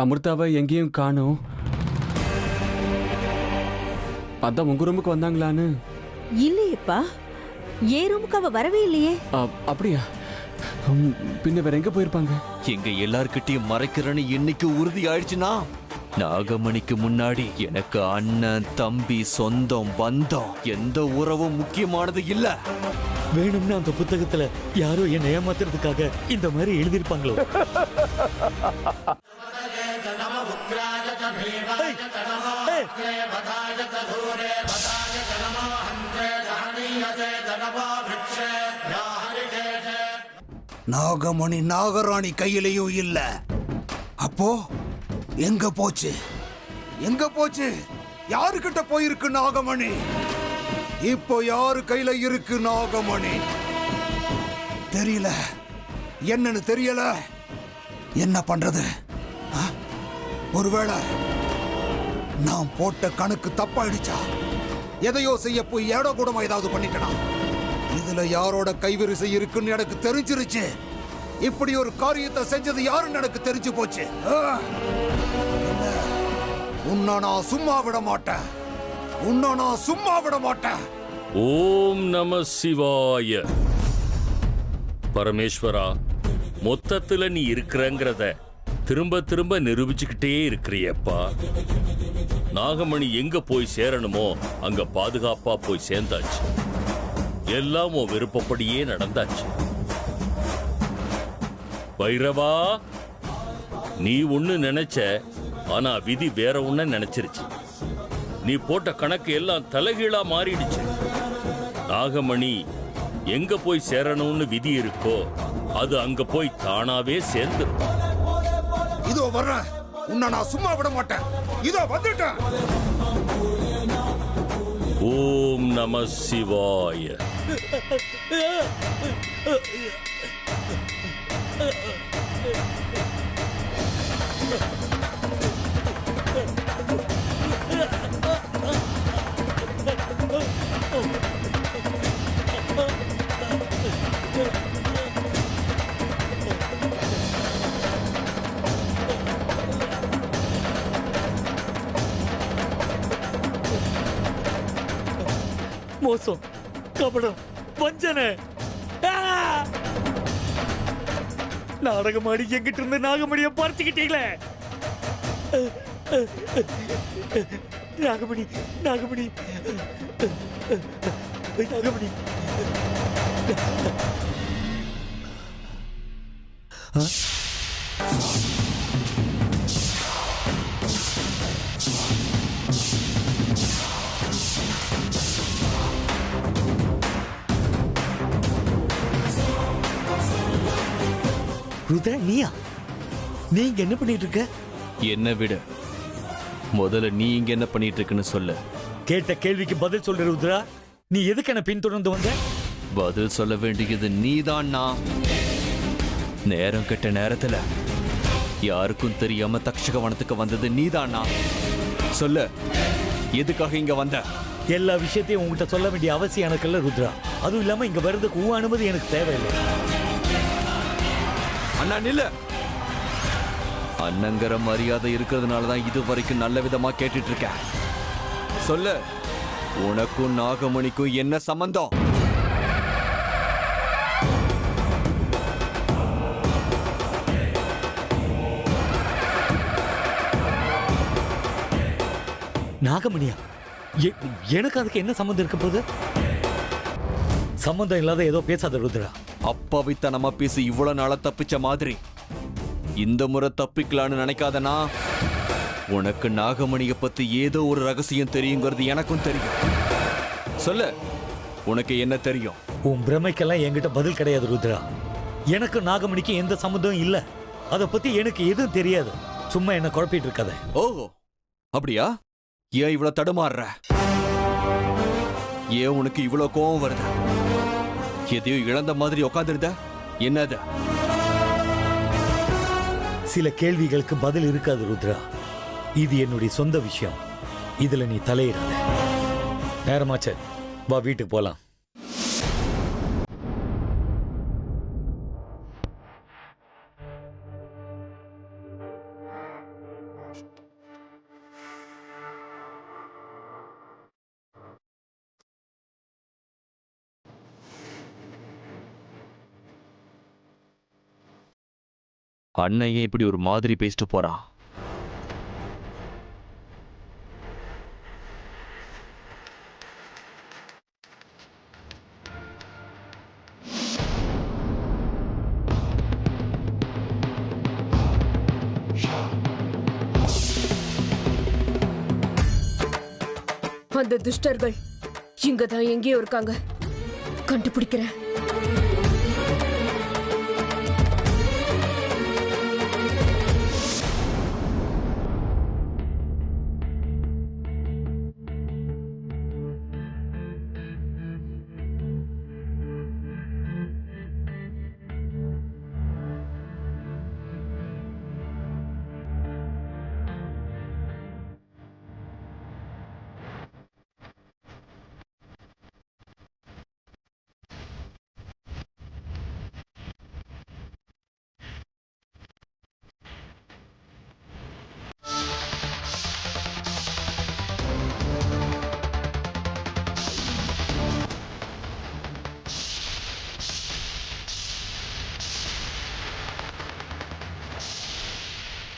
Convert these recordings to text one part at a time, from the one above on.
அமிர்தாவை எங்கேயும் காணோம். அதான் உங்க ரூமுக்கு வந்தாங்களான்னு. இல்லையேப்பா, ஏன் ரூமுக்கு அவ வரவே இல்லையே. அப்படியா? பின்ன வேற எங்க போயிருப்பாங்க? எங்க எல்லார்கிட்டயும் மறைக்கிறேன்னு இன்னைக்கு உறுதி ஆயிடுச்சுன்னா, நாகமணிக்கு முன்னாடி எனக்கு அண்ணன், தம்பி, சொந்தம், பந்தம் எந்த உறவும் முக்கியமானது இல்ல. வேணும்னு அந்த புத்தகத்துல யாரோ என்ன ஏமாத்துறதுக்காக இந்த மாதிரி எழுதிருப்பாங்களோ. நாகமணி நாகராணி கையிலையும் இல்ல. அப்போ எங்க போச்சு? எங்க போச்சு? யாருக்கிட்ட போயிருக்கு நாகமணி? இப்போ யாரு கையில இருக்கு நாகமணி? தெரியல, என்னன்னு தெரியல. என்ன பண்றது? ஒருவேளை நான் போட்ட கணக்கு தப்பாயிடுச்சா? எதையோ செய்ய போய் ஏடோ கூடமா ஏதாவது பண்ணிட்டனா? இதுல யாரோட கைவரிசை இருக்குன்னு எனக்கு தெரிஞ்சிருச்சு. இப்படி ஒரு காரியத்தை செஞ்சது யாருன்னு எனக்கு தெரிஞ்சு போச்சு. உன்னை நான் சும்மா விட மாட்டேன். உன்னை நான் சும்மா விட மாட்டேன். ஓம் நம சிவாய. பரமேஸ்வரா, மொத்தத்துல நீ இருக்கிறங்கிறத திரும்ப திரும்ப நிரூபிச்சுக்கிட்டே இருக்கிறியப்பா. நாகமணி எங்க போய் சேரணுமோ அங்க பாதுகாப்பா போய் சேர்ந்தாச்சு. எல்லாம் உன் விருப்பப்படியே நடந்தாச்சு. பைரவா, நீ ஒண்ணு நினைச்ச, ஆனா விதி வேற ஒண்ணு நினைச்சிருச்சு. நீ போட்ட கணக்கு எல்லாம் தலைகீழா மாறிடுச்சு. நாகமணி எங்க போய் சேரணும்னு விதி இருக்கோ அது அங்க போய் தானாவே சேர்ந்து. இதோ வர்றேன். உன்னை நான் சும்மா விட மாட்டேன். இதோ வந்துட்டேன். ஓம் நம சிவாய. மோசம், கபடம், வஞ்சனை. நாடகமாடி எங்கிட்ட இருந்து நாகமணியை பார்த்துக்கிட்டீங்களே. நாகமணி, நாகமணி, நாகமணி. ருத்ரா, நீயா? நீங்க என்ன பண்ணிட்டு இருக்க? என்ன விட முதல்ல நீ இங்க என்ன பண்ணிட்டு இருக்குன்னு சொல்லு. கேட்ட கேள்விக்கு பதில் சொல்ற ருத்ரா. நீ எதுக்கு என்ன பின்தொடர்ந்து வந்த? பதில் சொல்ல வேண்டியது நீதான். நேரம் கெட்ட நேரத்துல யாருக்கும் தெரியாம தக்ஷகவனத்துக்கு வந்தது நீதானா? சொல்லு, எதுக்காக இங்க வந்த? எல்லா விஷயத்தையும் உங்ககிட்ட சொல்ல வேண்டிய அவசியம் எனக்கு இல்ல ருத்ரா. அதுவும் இல்லாம இங்க வர்றதுக்கு உன் அனுமதி எனக்கு தேவையில்லை. அண்ணா நில்லு. அண்ணங்கிற மரியாதை இருக்கிறதுனாலதான் இது வரைக்கும் நல்ல விதமா கேட்டுட்டு இருக்க. சொல்லு, உனக்கும் நாகமணிக்கும் என்ன சம்பந்தம்? நாகமணியா? எனக்கு அதுக்கு என்ன சம்பந்தம் இருக்க போகுது? சம்பந்தம் இல்லாத ஏதோ பேசாத ருத்ரா. அப்பாவித்தனமா பேசி இவ்வளவு நாள தப்பிச்ச மாதிரி இந்த முறை தப்பிக்கலான்னு நினைக்காதனா. உனக்கு நாகமணிய பத்தி ஏதோ ஒரு ரகசியம் தெரியுங்கிறது எனக்கும் தெரியும். சொல்லு, உனக்கு என்ன தெரியும்? உன் பிரமைக்கெல்லாம் என்கிட்ட பதில் கிடையாது ருத்ரா. எனக்கு நாகமணிக்கு எந்த சம்மந்தம் இல்ல. அதை பத்தி எனக்கு எதுவும் தெரியாது. சும்மா என்ன குழப்பிட்டு இருக்காத. ஓ, அப்படியா? ஏன் இவ்வளவு தடுமாறுற? ஏன் உனக்கு இவ்வளவு கோபம் வருது? எதையோ இழந்த மாதிரி உட்காந்துருந்த என்னது? சில கேள்விகளுக்கு பதில் இருக்காது ருத்ரா. இது என்னுடைய சொந்த விஷயம். இதுல நீ தலையிடாத. நேரமாச்ச, வா வீட்டுக்கு போலாம். அண்ணன் ஏன் இப்படி ஒரு மாதிரி பேசிட்டு போறான்? அந்த துஷ்டர்கள் இங்கதான் எங்கேயோ இருக்காங்க. கண்டுபிடிக்கிறேன்.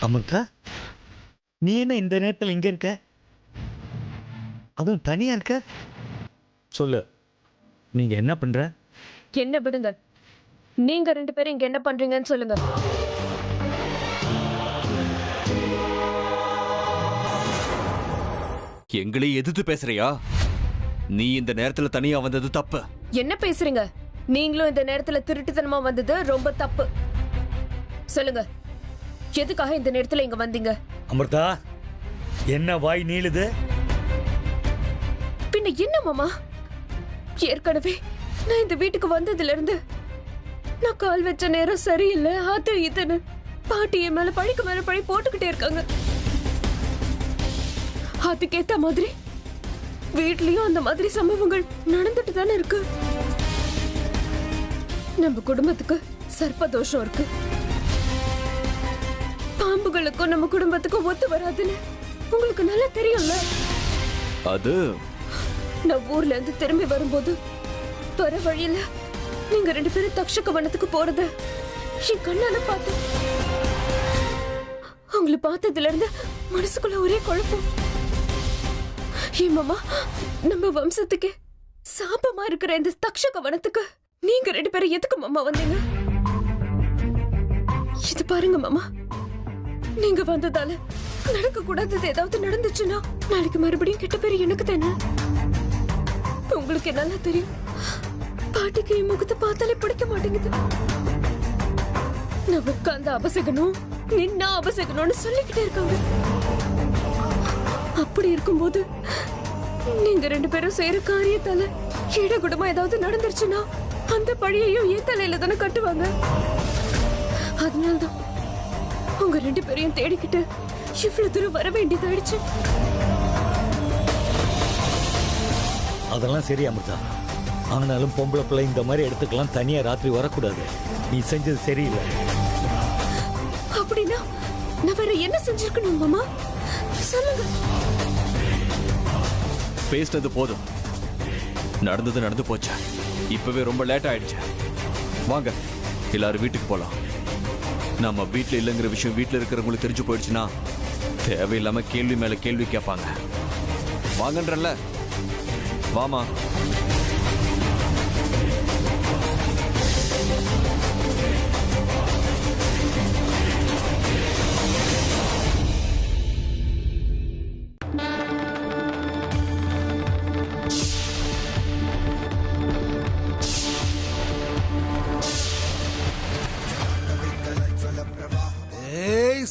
அமிர்தா, நீ என்ன இந்த நேரத்தில் இங்க இருக்க? அதுவும் தனியா இருக்க? சொல்லு, நீங்க என்ன பண்ற? என்ன விடுங்க. நீங்க 2 பேரும் இங்க என்ன பண்றீங்கன்னு சொல்லுங்க. எங்களே எதிர்த்து பேசுறியா? நீ இந்த நேரத்துல தனியா வந்தது தப்பு. என்ன பேசுறீங்க? நீங்களும் இந்த நேரத்துல திருட்டுத்தனமா வந்தது ரொம்ப தப்பு. சொல்லுங்க, எதுக்காக இந்த நேரத்துல இங்க வந்தீங்க? அமிர்தா, என்ன வாய் நீளுது? பின்ன என்ன மாமா, ஏற்கனவே நான் இந்த வீட்டுக்கு வந்ததுல இருந்து நான் கால் வச்ச நேரம் சரியில்லை, அது இதுன்னு பாட்டி என் மேல பழிக்கு மேல பழி போட்டுக்கிட்டே இருக்காங்க. அதுக்கேத்த மாதிரி வீட்லயும் அந்த மாதிரி சம்பவங்கள் நடந்துட்டு தானே இருக்கு. நம்ம குடும்பத்துக்கு சர்ப்பதோஷம் இருக்கு. பாம்புகளுக்கும் நம்ம குடும்பத்துக்கும் ஒத்து வராதுன்னு உங்களுக்கு நல்லா தெரியும்ல. அது நான் ஊர்ல இருந்து திரும்பி வரும்போது வர வழியில நீங்க 2 பேரும் தக்ஷக வனத்துக்கு போறத என் கண்ணால பார்த்தேன். உங்களை பார்த்ததுல இருந்து மனசுக்குள்ள ஒரே குழப்பம். ஏ மாமா, நம்ம வம்சத்துக்கு சாபமா இருக்கிற இந்த தக்ஷக வனத்துக்கு நீங்க 2 பேரும் எதுக்கு மாமா வந்தீங்க? இது பாருங்க மாமா, நீங்க வந்ததால நடக்க கூடாதது ஏதாவது நடந்துச்சுன்னா நாளைக்கு மறுபடியும் கெட்ட பேரு எனக்கு தானே. உங்களுக்கு நல்லா தெரியும், பாட்டிக்கு என் முகத்தை பார்த்தாலே பிடிக்க மாட்டேங்குது. நான் உட்கார்ந்து அபசகனும் நின்னா அபசகனும்னு சொல்லிக்கிட்டே இருக்காங்க. அப்படி இருக்கும்போது நீங்க 2 பேரும் செய்யற காரியத்தால இடகுடமா ஏதாவது நடந்துருச்சுன்னா அந்த பழியையும் என் தலையில தானே கட்டுவாங்க. அதனால்தான் உங்க 2 பேரையும் தேடிக்கிட்டு இவ்வளவு தூரம் வர வேண்டியதாயிடுச்சு. அதெல்லாம் சரி அமிர்தா, ஆனாலும் பொம்பளை பிள்ளை இந்த மாதிரி இடத்துக்கெல்லாம் தனியா ராத்திரி வரக்கூடாது. நீ செஞ்சது சரியில்லை. அப்படின்னா நான் வேற என்ன செஞ்சிருக்கணும் மாமா? சொல்லுங்க. பேசினது போதும். நடந்தது நடந்து போச்சு. இப்பவே ரொம்ப லேட் ஆயிடுச்சு. வாங்க எல்லாரும் வீட்டுக்கு போலாம். நம்ம வீட்டுல இல்லைங்கிற விஷயம் வீட்டுல இருக்கிறவங்களுக்கு தெரிஞ்சு போயிடுச்சுன்னா தேவையில்லாம கேள்வி மேல கேள்வி கேட்பாங்க. வாங்கன்றல, வாமா.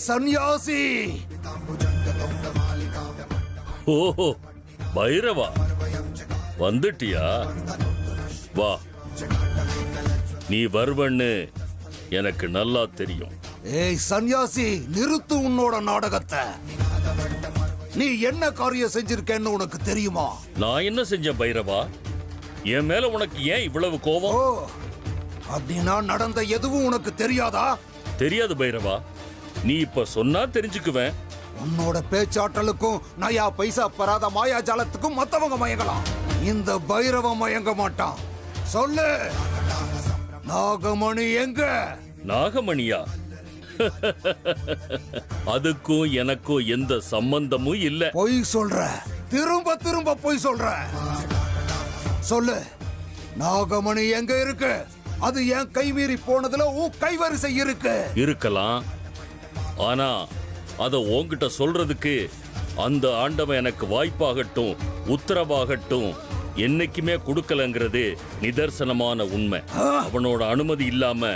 சன்யாசி, ஓஹோ பைரவா, வந்துட்டியா? வா, நீ வருவன்னு எனக்கு நல்லா தெரியும். ஏய் சன்யாசி, நிறுத்து உன்னோட நாடகத்தை. நீ என்ன காரியம் செஞ்சிருக்கேன்னு உனக்கு தெரியுமா? நான் என்ன செஞ்சேன் பைரவா? என் மேல உனக்கு ஏன் இவ்வளவு கோபம்? ஓ, அப்படின்னா நடந்த எதுவும் உனக்கு தெரியாதா? தெரியாது பைரவா, நீ இப்ப சொன்னா தெரிஞ்சுக்குவேன். உன்னோட பேச்சாற்றலுக்கும் நயா பைசா பெறாத மாயாஜாலத்துக்கும் மத்தவங்க மயங்கலாம், இந்த பைரவம் மயங்க மாட்டான். சொல்லு, நாகமணி எங்க? நாகமணியா? அதுக்கும் எனக்கும் எந்த சம்பந்தமும் இல்ல. பொய் சொல்ற, திரும்ப திரும்ப பொய் சொல்ற. சொல்லு, நாகமணி எங்க இருக்கு? அது என் கை மீறி போனதுல உன் கைவரிசை இருக்கு. இருக்கலாம், ஆனா அத உன்கிட்ட சொல்றதுக்கு அந்த ஆண்டவன் எனக்கு வாய்ப்பாகட்டும் உத்தரவாகட்டும் என்னைக்குமே கொடுக்கலங்கிறது நிதர்சனமான உண்மை. அவனோட அனுமதி இல்லாம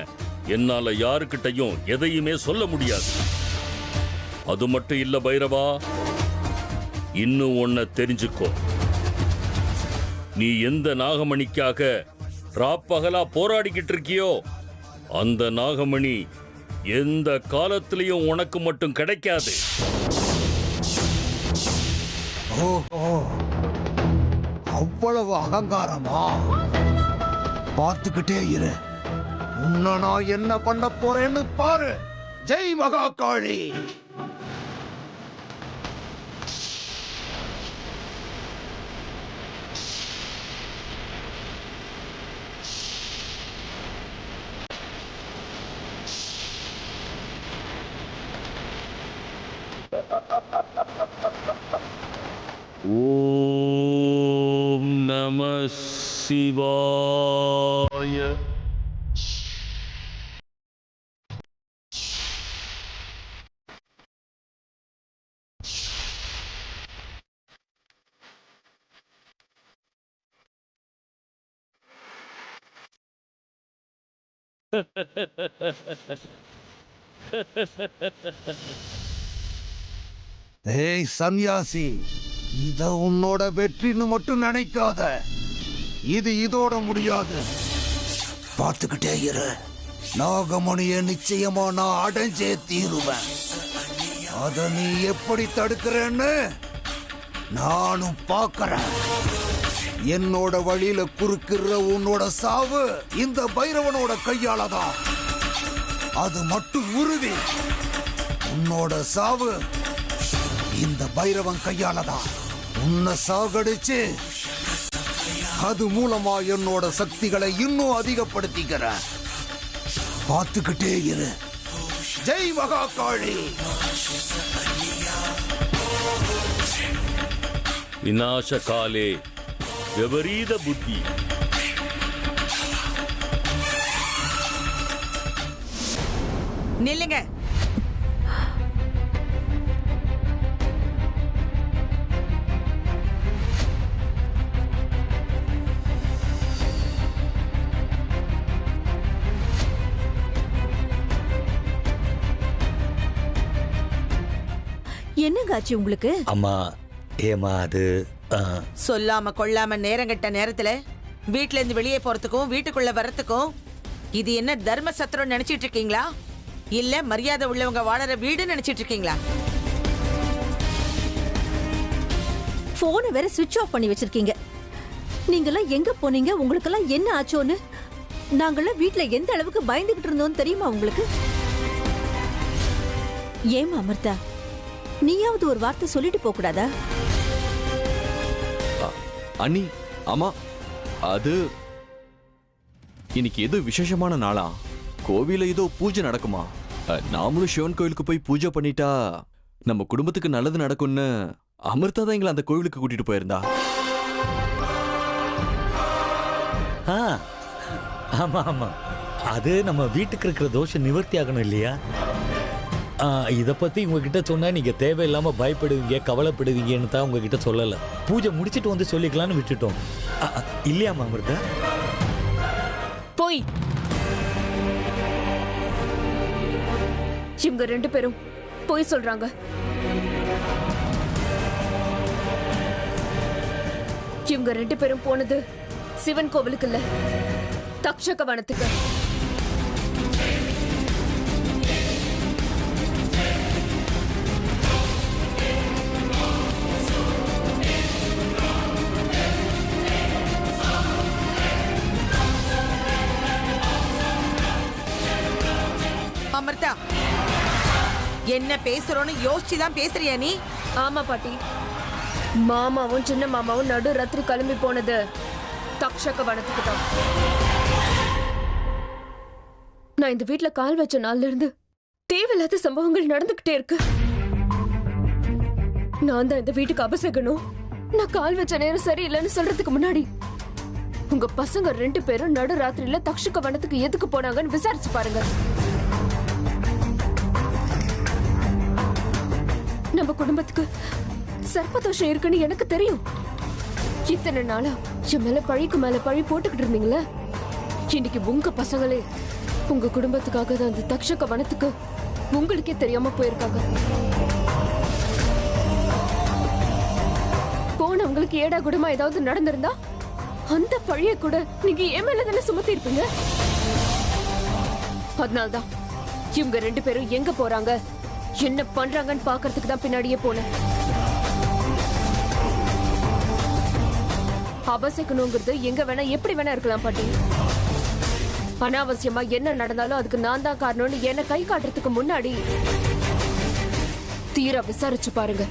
என்னால யாருக்கிட்டையும் எதையுமே சொல்ல முடியாது. அது மட்டும் இல்ல பைரவா, இன்னும் ஒன்ன தெரிஞ்சுக்கோ. நீ எந்த நாகமணிக்காக ராப்பகலா போராடிக்கிட்டு இருக்கியோ அந்த நாகமணி எந்த காலத்திலையும் உனக்கு மட்டும் கிடைக்காது. ஓஹோ, அவ்வளவு அகங்காரமா? பார்த்துக்கிட்டே இரு, உன்னை நான் என்ன பண்ண போறேன்னு பாரு. ஜெய் மகாகாளி. ஓம் நம சிவாய. ஏய் சன்னியாசி, இத உன்னோட வெற்றின்னு மட்டும் நினைக்காத. இது இதோட முடியாது. பார்த்துக்கிட்டே இரு, நாகமணிய நிச்சயமா நான் அடைஞ்சே தீருவேன். அத நீ எப்படி தடுக்கிறேன்னு நானும் பார்க்கறேன். என்னோட வழியில குறுக்கிற உன்னோட சாவு இந்த பைரவனோட கையாலதான். அது மட்டும் உறுதி. உன்னோட சாவு இந்த பைரவன் கையாலதான். உன்னை சாகடிச்சு அது மூலமா என்னோட சக்திகளை இன்னும் அதிகப்படுத்திக்கிறேன். பார்த்துக்கிட்டே இரு. ஜெய் மகாகாளி. விநாச காலே விபரீத புத்தி. நில்லுங்க. என்னங்க ஆச்சு உங்களுக்கு? அம்மா, ஏமா அது சொல்லாம கொள்ளாம நேரங்கட்ட நேரத்துல வீட்ல இருந்து வெளியே போறதுக்கும் வீட்டுக்குள்ள வர்றதுக்கும் இது என்ன தர்ம சத்திரம் நினைச்சிட்டு இருக்கீங்களா? இல்ல மரியாதை உள்ளவங்க வாழற வீடு நினைச்சிட்டு இருக்கீங்களா? போனை வேற சுவிட்ச் ஆஃப் பண்ணி வச்சிருக்கீங்க. நீங்கெல்லாம் எங்க போனீங்க? உங்களுக்கெல்லாம் என்ன ஆச்சோன்னு நாங்கெல்லாம் வீட்ல எந்த அளவுக்கு பயந்துகிட்டு இருந்தோம் தெரியுமா உங்களுக்கு? ஏமா அமிர்தா, நீயாவது ஒரு வார்த்தை சொல்லிட்டு போக கூடாதா? அண்ணி, ஆமா, அது இன்னைக்கு ஏதோ விசேஷமான நாளா? கோவில ஏதோ பூஜை நடக்குமா? நாமளும் சிவன் கோயிலுக்கு போய் பூஜை பண்ணிட்டா நம்ம குடும்பத்துக்கு நல்லது நடக்கும்னு அமிர்தா தான் எங்களை அந்த கோவிலுக்கு கூட்டிட்டு போயிருந்தா. ஆமா ஆமா, அது நம்ம வீட்டுக்கு இருக்கிற தோஷம் நிவர்த்தி ஆகணும் இல்லையா? இதை பத்தி உங்ககிட்ட சொன்னா நீங்க தேவையில்லாம பயப்படுவீங்க, கவலைப்படுவீங்கன்னு தான் உங்ககிட்ட சொல்லல. பூஜை முடிச்சிட்டு வந்து சொல்லிக்கலாம்னு விட்டுட்டோம். இல்லையாமா அமிர்தா? போய் இவங்க 2 பேரும் போய் சொல்றாங்க. இவங்க 2 பேரும் போனது சிவன் கோவிலுக்கு இல்ல, தக்ஷக வனத்துக்கு. அமிர்தா, என்ன பேசுறோன்னு யோசிச்சுதான் பேசுறியா நீ? ஆமா பாட்டி, மாமாவும் சின்ன மாமாவும் நடு ராத்திரி கிளம்பி போனது தக்ஷக வனத்துக்கு தான். நான் இந்த வீட்டுல கால் வச்ச நாள்ல இருந்து தேவையில்லாத சம்பவங்கள் நடந்துகிட்டே இருக்கு. நான் தான் இந்த வீட்டுக்கு அபசகணும். நான் கால் வச்ச நேரம் சரியில்லைன்னு சொல்றதுக்கு முன்னாடி உங்க பசங்க 2 பேரும் நடு ராத்திரியில தக்ஷக வனத்துக்கு எதுக்கு போனாங்கன்னு விசாரிச்சு பாருங்க. நம்ம குடும்பத்துக்கு சர்ப்பதோஷம் இருக்குன்னு எனக்கு தெரியும். இத்தனை நாளா என் மேல பழிக்கு மேல பழி போட்டுக்கிட்டு இருந்தீங்களே, இன்னைக்கு உங்க பசங்களே உங்க குடும்பத்துக்காக தான் அந்த தக்ஷக வனத்துக்கு உங்களுக்கே தெரியாம போயிருக்காங்க. போனவங்களுக்கு ஏடா குடமா ஏதாவது நடந்திருந்தா அந்த பழிய கூட நீங்க என் மேல தானே சுமத்தி இருப்பீங்க. அதனால்தான் இவங்க 2 பேரும் எங்க போறாங்க என்ன பண்றாங்கன்னு பாக்குறதுக்கு தான் பின்னாடியே போனேன். அபசக்கணுங்கிறது எங்க வேணா எப்படி வேணா இருக்கலாம் பாட்டி. அனாவசியமா என்ன நடந்தாலும் அதுக்கு நான் தான் காரணம்னு என்ன கை காட்டுறதுக்கு முன்னாடி தீர விசாரிச்சு பாருங்க.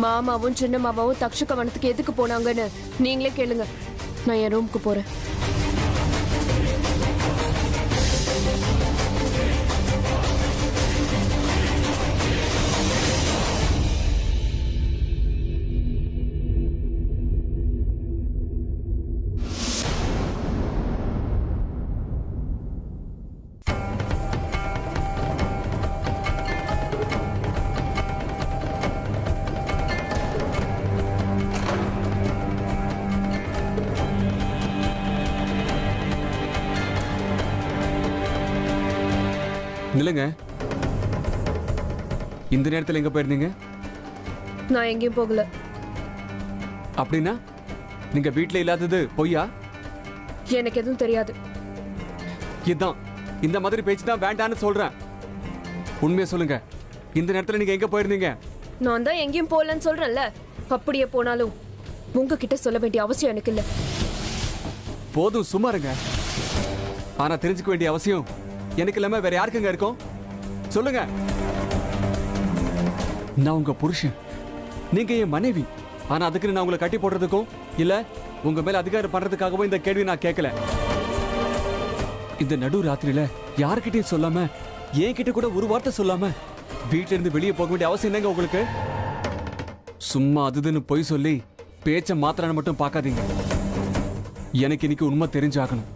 மாமாவும் சின்ன மாமாவும் தக்ஷக வனத்துக்கு எதுக்கு போனாங்கன்னு நீங்களே கேளுங்க. நான் என் ரூமுக்கு போறேன். இல்லைங்க, இந்த நேரத்தில் எங்க போயிருந்தீங்க? நான் எங்கேயும் போகல. அப்படின்னா நீங்க வீட்டில் இல்லாதது பொய்யா? எனக்கு எதுவும் தெரியாது. இதுதான் இந்த மாதிரி பேச்சு தான் வேண்டான்னு சொல்றேன். உண்மையை சொல்லுங்க, இந்த நேரத்தில் நீங்க எங்க போயிருந்தீங்க? நான் தான் எங்கேயும் போகலன்னு சொல்றேன்ல. அப்படியே போனாலும் உங்ககிட்ட சொல்ல வேண்டிய அவசியம் எனக்கு இல்ல. போதும், சும்மா இருங்க. ஆனா தெரிஞ்சுக்க வேண்டிய அவசியம் எனக்கு இல்லாம வேற யாருக்குங்க இருக்கும்? சொல்லுங்க. நான் உங்க புருஷன், நீங்க என் மனைவி. ஆனா அதுக்கு நான் உங்களை கட்டி போடுறதுக்கும் இல்ல உங்க மேல அதிகாரம் பண்றதுக்காகவும் இந்த கேள்வி நான் கேட்கல. இந்த நடு ராத்திரியில யாருக்கிட்டையும் சொல்லாம, என்கிட்ட கூட ஒரு வார்த்தை சொல்லாம வீட்டுல இருந்து வெளியே போக வேண்டிய அவசியம் என்னங்க உங்களுக்கு? சும்மா அதுன்னு பொய் சொல்லி பேச்ச மாத்திரான்னு மட்டும் பார்க்காதீங்க. எனக்கு இன்னைக்கு உண்மை தெரிஞ்சாகணும்.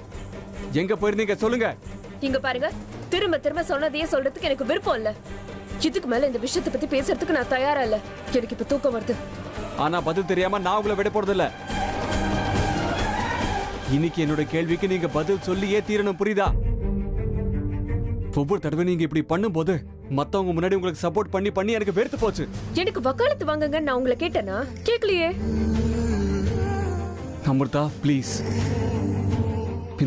எங்க போயிருந்தீங்க சொல்லுங்க. இங்க பாருங்க, திரும்ப திரும்ப சொன்னதையே சொல்றதுக்கு எனக்கு விருப்பம் இல்ல. இதுக்கு மேல இந்த விஷயத்தை பத்தி பேசுறதுக்கு நான் தயாரா இல்ல. எனக்கு இப்ப தூக்கம் வருது. ஆனா பதில் தெரியாம நான் உங்களை விட போறது இல்ல. இன்னைக்கு என்னோட கேள்விக்கு நீங்க பதில் சொல்லியே தீரணும், புரியுதா? ஒவ்வொரு தடவை நீங்க இப்படி பண்ணும்போது மத்தவங்க முன்னாடி உங்களுக்கு சப்போர்ட் பண்ணி பண்ணி எனக்கு வெறுத்து போச்சு. எனக்கு வக்காலத்து வாங்குங்க நான் உங்களை கேட்டேனா? கேட்கலையே. அமிர்தா ப்ளீஸ்,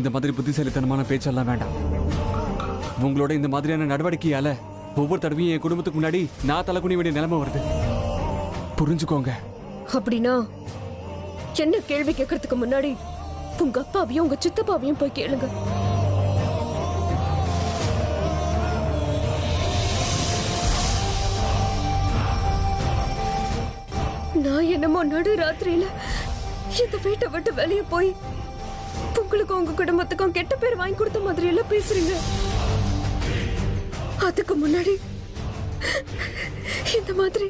இந்த மாதிரி புத்திசாலித்தனமான பேச்செல்லாம் வேண்டாம். உங்களோட இந்த மாதிரியான நடவடிக்கையால ஒவ்வொரு தடவையும் என் குடும்பத்துக்கு முன்னாடி நான் தலை குனிய வேண்டிய நிலைமை வருது. புரிஞ்சுக்கோங்க. அப்படின்னா என்ன கேள்வி கேட்கறதுக்கு முன்னாடி உங்க அப்பாவையும் உங்க சித்தப்பாவையும் போய் கேளுங்க. நான் என்னமோ நடு ராத்திரியில இந்த வீட்டை விட்டு வெளியே போய் உங்களுக்கும் உங்க குடும்பத்துக்கும் கெட்ட பேர் வாங்கி கொடுத்த மாதிரி எல்லாம் பேசுறீங்க. அதுக்கு முன்னாடி இந்த மாதிரி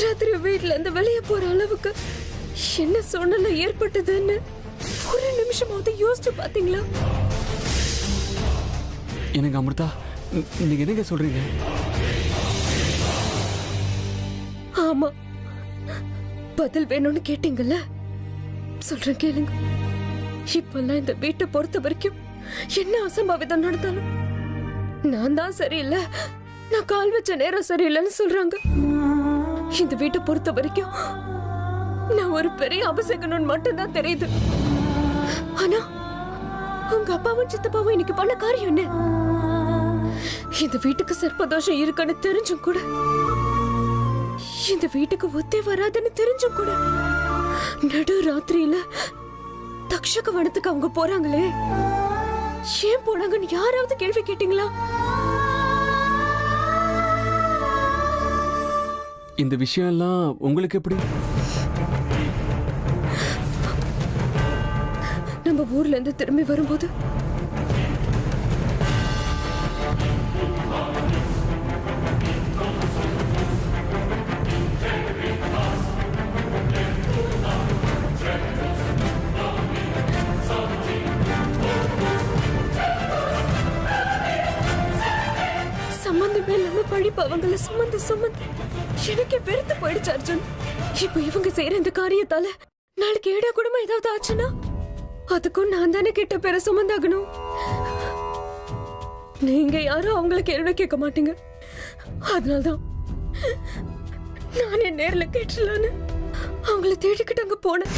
ராத்திரி வீட்டுல இருந்து வெளியே போற அளவுக்கு என்ன சூழ்நிலை ஏற்பட்டதுன்னு ஒரு நிமிஷமாவது யோசிச்சு பாத்தீங்களா? எனக்கு அமிர்தா, நீங்க என்னங்க சொல்றீங்க? ஆமா, பதில் வேணும்னு கேட்டீங்கல்ல, சொல்றேன் கேளுங்க. இப்பெல்லாம் இந்த வீட்டை பொறுத்த வரைக்கும் என்ன அசம்பாவிதம் நடந்தாலும் நான் தான் சரியில்லை, நான் கால் வச்ச நேரம் சரியில்லைன்னு சொல்றாங்க. இந்த வீட்டை பொறுத்த வரைக்கும் நான் ஒரு பெரிய அபசகனுன்னு மட்டும்தான் தெரியுது. ஆனா உங்க அப்பாவும் சித்தப்பாவும் இன்னைக்கு பண்ண காரியம் என்ன? இந்த வீட்டுக்கு சர்ப்பதோஷம் இருக்குன்னு தெரிஞ்சும் கூட, இந்த வீட்டுக்கு ஒத்தே வராதுன்னு தெரிஞ்சும் கூட, நடு ராத்திரியில தக்ஷக வனத்துக்கு அவங்க போறாங்களே, ஏன் போனாங்கன்னு யாராவது கேள்வி கேட்டீங்களா? இந்த விஷயம் எல்லாம் உங்களுக்கு எப்படி? நம்ம ஊர்ல இருந்து திரும்பி வரும்போது பழி பவங்கள சுமந்து சுமந்து எனக்கு வெறுத்து போயிடுச்சு அர்ஜுன். இப்ப இவங்க செய்யற இந்த காரியத்தால நாளைக்கு ஏடா குடும்பம் ஏதாவது ஆச்சுன்னா அதுக்கும் நான் தானே கிட்ட பேர சுமந்தாகணும். நீங்க யாரும் அவங்கள கேள்வி கேட்க மாட்டீங்க. அதனால்தான் நானே நேர்ல கேட்டுலான்னு அவங்கள தேடிக்கிட்டு அங்க போனேன்.